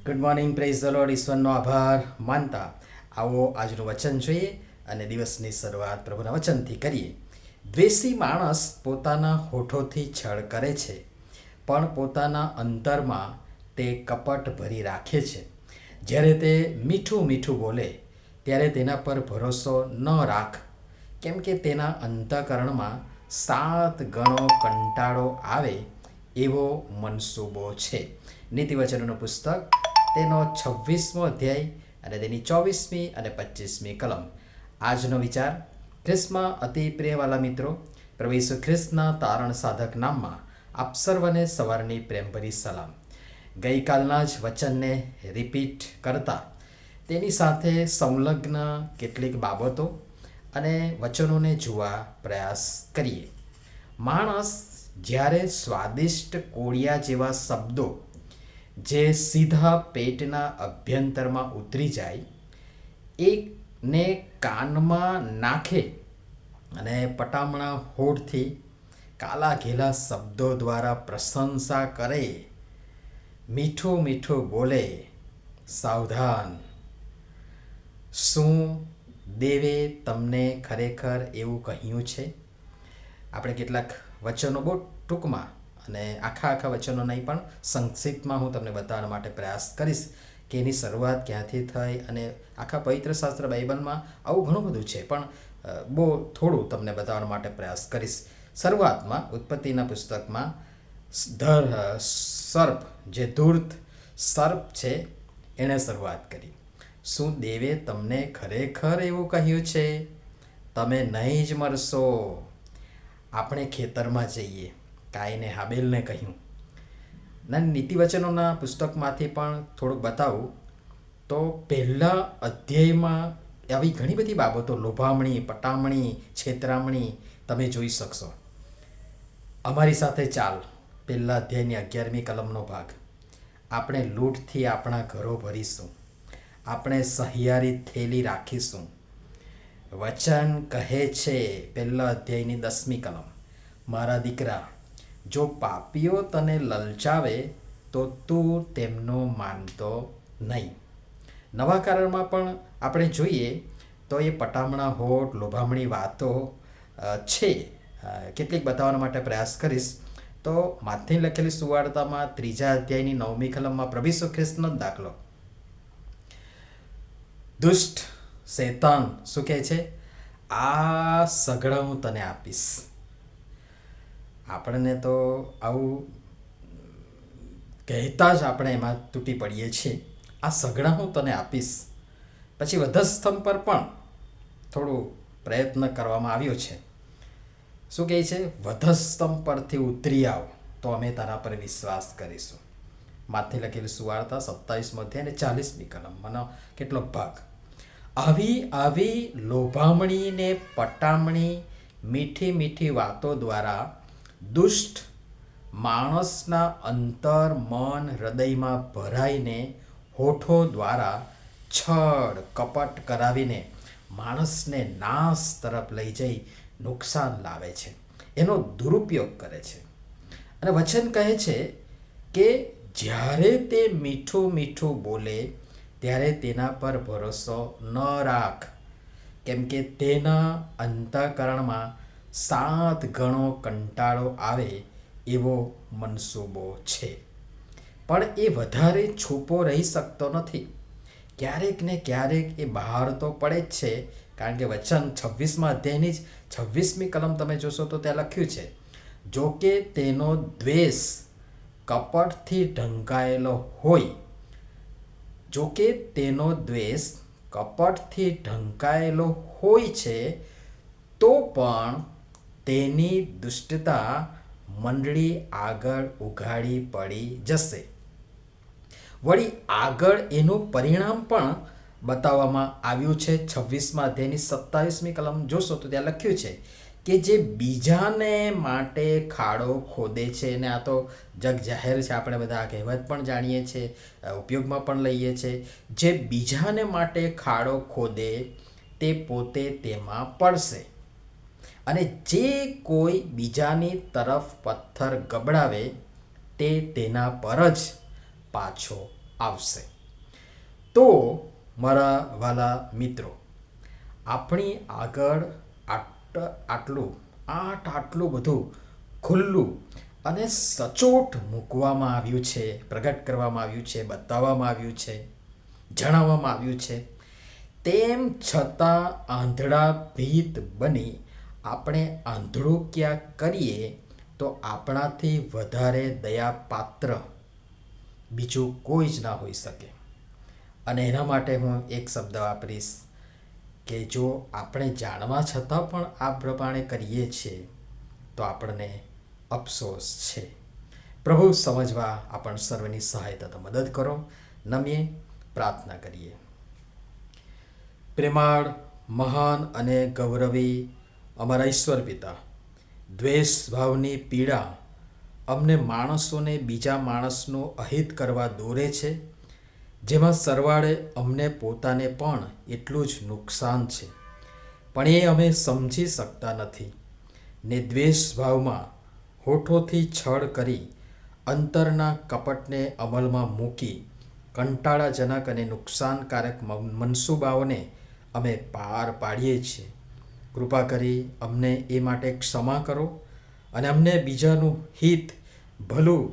Good morning, praise the Lord. ઈશ્વરનો આભાર માનતા આવો આજનું વચન જોઈએ અને દિવસની શરૂઆત પ્રભુના વચનથી કરીએ. દ્વેષી માણસ પોતાના હોઠોથી છળ કરે છે, પણ પોતાના અંતરમાં તે કપટ ભરી રાખે છે. જ્યારે તે મીઠું મીઠું બોલે ત્યારે તેના પર ભરોસો ન રાખ, કેમ કે તેના અંતઃકરણમાં 7 ગણો કંટાળો આવે એવો મનસૂબો છે. નીતિવચનોનું પુસ્તક તેનો 26મો અધ્યાય અને તેની 24મી અને 25મી કલમ. આજનો વિચાર: ખ્રિસ્તમાં અતિ પ્રિયવાલા મિત્રો, પ્રભુ ઈસુ ખ્રિસ્તના તારણ સાધક નામમાં આપ સર્વને સવારની પ્રેમભરી સલામ. ગઈકાલના જ વચનને રિપીટ કરતા તેની સાથે સંલગ્ન કેટલીક બાબતો અને વચનોને જોવા પ્રયાસ કરીએ. માણસ જ્યારે સ્વાદિષ્ટ કોળિયા જેવા શબ્દો જે સીધા પેટના અભ્યંતરમાં ઉતરી જાય એને કાનમાં નાખે અને પટામણા હોઠથી કાલા ઘેલા શબ્દો દ્વારા પ્રશંસા કરે, મીઠું મીઠું બોલે, સાવધાન! શું દેવે તમને ખરેખર એવું કહ્યું છે? આપણે કેટલાક વચનો બહુ ટૂંકમાં અને આખા વચનો નહીં પણ સંક્ષિપ્તમાં હું તમને બતાવવા માટે પ્રયાસ કરીશ કે એની શરૂઆત ક્યાંથી થઈ. અને આખા પવિત્ર શાસ્ત્ર બાઇબલમાં આવું ઘણું બધું છે, પણ બહુ થોડું તમને બતાવવા માટે પ્રયાસ કરીશ. શરૂઆતમાં ઉત્પત્તિના પુસ્તકમાં સર્પ, જે ધૂર્ત સર્પ છે, એણે શરૂઆત કરી. શું દેવે તમને ખરેખર એવું કહ્યું છે? તમે નહીં જ મરશો. આપણે ખેતરમાં જઈએ, કાઈને હાબેલને કહ્યું. ના, નીતિવચનોના પુસ્તકમાંથી પણ થોડુંક બતાવું તો પહેલા અધ્યાયમાં આવી ઘણી બધી બાબતો, લોભામણી, પટામણી, છેતરામણી તમે જોઈ શકશો. અમારી સાથે ચાલ, પહેલા અધ્યાયની 11મી કલમનો ભાગ. આપણે લૂંટથી આપણા ઘરો ભરીશું, આપણે સહિયારી થેલી રાખીશું. વચન કહે છે, પહેલા અધ્યાયની 10મી કલમ, મારા દીકરા, જો પાપીઓ તને લલચાવે તો તું તેમનો માનતો નહીં. નવા કરારમાં પણ આપણે જોઈએ તો એ પટામણા હોઠ, લોભામણી વાતો છે. કેટલીક બતાવવા માટે પ્રયાસ કરીશ. તો માથેની લખેલી સુવાર્તામાં 3 અધ્યાયની 9મી કલમમાં પ્રભુ ઈસુ ખ્રિસ્તનો જ દાખલો. દુષ્ટ શૈતાન શું કહે છે? આ સગડા હું તને આપીશ. આપણને તો આવું કહેતા જ આપણે એમાં તૂટી પડીએ છીએ. આ સગડા હું તને આપીશ. પછી વધસ્તંભ પર પણ થોડું પ્રયત્ન કરવામાં આવ્યો છે. શું કહે છે? વધસ્તંભ પરથી ઉતરી આવ તો અમે તારા પર વિશ્વાસ કરીશું. માથે લખેલી સુવાર્તા 27મો અધ્યાય અને 40મી કલમ, મને કેટલો ભાગ. આવી લોભામણી ને પટામણી, મીઠી મીઠી વાતો દ્વારા દુષ્ટ માણસના અંતર, મન, હૃદયમાં ભરાઈને હોઠો દ્વારા છળ કપટ કરાવીને માણસને નાશ તરફ લઈ જઈ નુકસાન લાવે છે, એનો દુરુપયોગ કરે છે. અને વચન કહે છે કે જ્યારે તે મીઠું મીઠું બોલે ત્યારે તેના પર ભરોસો ન રાખ, કેમ કે તેના અંતઃકરણમાં 7 ગણો કંટાળો આવે એવો મનસૂબો છે. પણ એ વધારે છૂપો રહી શકતો નથી. ક્યારેક ને ક્યારેક એ બહાર તો પડે જ છે, કારણ કે વચન 26મા અધ્યાયની જ 26મી કલમ તમે જોશો તો ત્યાં લખ્યું છે, જો કે તેનો દ્વેષ કપટથી ઢંકાયેલો હોય, જો કે તેનો દ્વેષ કપટથી ઢંકાયેલો હોય છે, તો પણ તેની દુષ્ટતા મંડળી આગળ ઉઘાડી પડી જશે. વળી આગળ એનું પરિણામ પણ બતાવવામાં આવ્યું છે. 26મા અધ્યાયની 27મી કલમ જોશો તો ત્યાં લખ્યું છે કે જે બીજાને માટે ખાડો ખોદે છે, ને આ તો જગ જાહેર છે, આપણે બધા આ કહેવત પણ જાણીએ છીએ, ઉપયોગમાં પણ લઈએ છીએ, જે બીજાને માટે ખાડો ખોદે તે પોતે તેમાં પડશે, અને જે કોઈ બીજાની તરફ પથ્થર ગબડાવે તે તેના પર જ પાછો આવશે. તો મારા વાલા મિત્રો, આપણી આગળ આટલું બધું ખુલ્લું અને સચોટ મૂકવામાં આવ્યું છે, પ્રગટ કરવામાં આવ્યું છે, બતાવવામાં આવ્યું છે, જણાવવામાં આવ્યું છે. તેમ છતાં આંધળા ભીત બની આપણે આંધળું ક્યાં કરીએ તો આપણાથી વધારે દયાપાત્ર બીજું કોઈ જ ના હોઈ શકે. અને એના માટે હું એક શબ્દ વાપરીશ કે જો આપણે જાણવા છતાં પણ આ પ્રમાણે કરીએ છીએ તો આપણને અફસોસ છે. પ્રભુ સમજવા આપણ સર્વની સહાયતા તો મદદ કરો. નમીએ પ્રાર્થના કરીએ. પ્રેમાળ, મહાન અને ગૌરવી અમારા ઈશ્વર પિતા, દ્વેષ ભાવની પીડા અમને માણસોને બીજા માણસનું અહિત કરવા દોરે છે, જેમાં સરવાળે અમને પોતાને પણ એટલું જ નુકસાન છે. પણ એ અમે સમજી શકતા નથી ને દ્વેષ ભાવમાં હોઠોથી છળ કરી અંતરના કપટને અમલમાં મૂકી કંટાળાજનક અને નુકસાનકારક મનસૂબાઓને અમે પાર પાડીએ છીએ. કૃપા કરી અમને એ માટે ક્ષમા કરો અને અમને બીજાનું હિત, ભલું,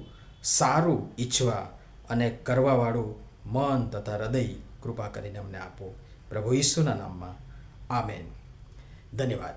સારું ઈચ્છવા અને કરવાવાળું મન તથા હૃદય કૃપા કરીને અમને આપો. પ્રભુ ઈસુના નામમાં આમેન. ધન્યવાદ.